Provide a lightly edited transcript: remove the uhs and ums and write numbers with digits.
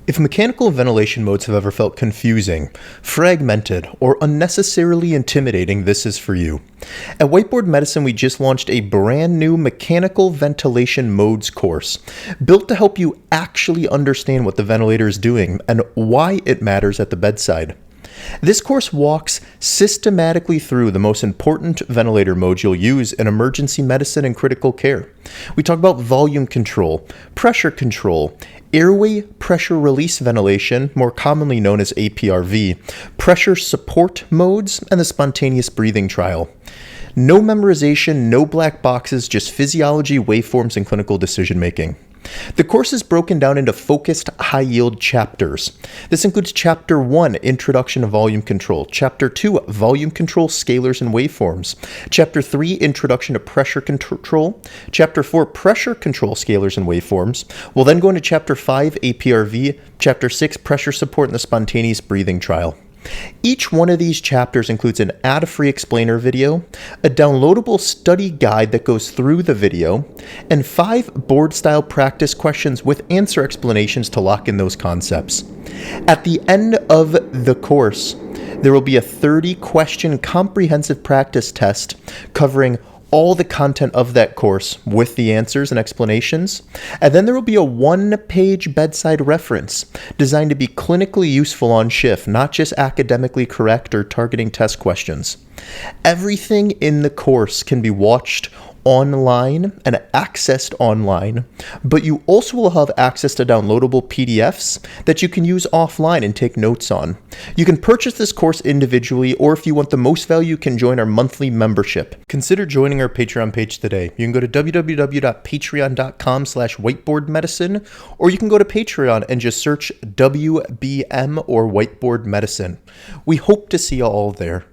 If mechanical ventilation modes have ever felt confusing, fragmented, or unnecessarily intimidating, this is for you. At Whiteboard Medicine, we just launched a brand new mechanical ventilation modes course, built to help you actually understand what the ventilator is doing and why it matters at the bedside. This course walks systematically through the most important ventilator modes you'll use in emergency medicine and critical care. We talk about volume control, pressure control, airway pressure release ventilation, more commonly known as APRV, pressure support modes, and the spontaneous breathing trial. No memorization, no black boxes, just physiology, waveforms, and clinical decision making. The course is broken down into focused, high-yield chapters. This includes Chapter 1, Introduction to Volume Control, Chapter 2, Volume Control, Scalars and Waveforms, Chapter 3, Introduction to Pressure Control, Chapter 4, Pressure Control, Scalars and Waveforms. We'll then go into Chapter 5, APRV, Chapter 6, Pressure Support and the Spontaneous Breathing Trial. Each one of these chapters includes an ad-free explainer video, a downloadable study guide that goes through the video, and 5 board-style practice questions with answer explanations to lock in those concepts. At the end of the course, there will be a 30-question comprehensive practice test covering all the content of that course with the answers and explanations. And then there will be a 1-page bedside reference designed to be clinically useful on shift, not just academically correct or targeting test questions. Everything in the course can be watched online and accessed online, but you also will have access to downloadable PDFs that you can use offline and take notes on. You can purchase this course individually, or if you want the most value, you can join our monthly membership. Consider joining our Patreon page today. You can go to www.patreon.com/whiteboardmedicine, or you can go to Patreon and just search WBM or Whiteboard Medicine. We hope to see you all there.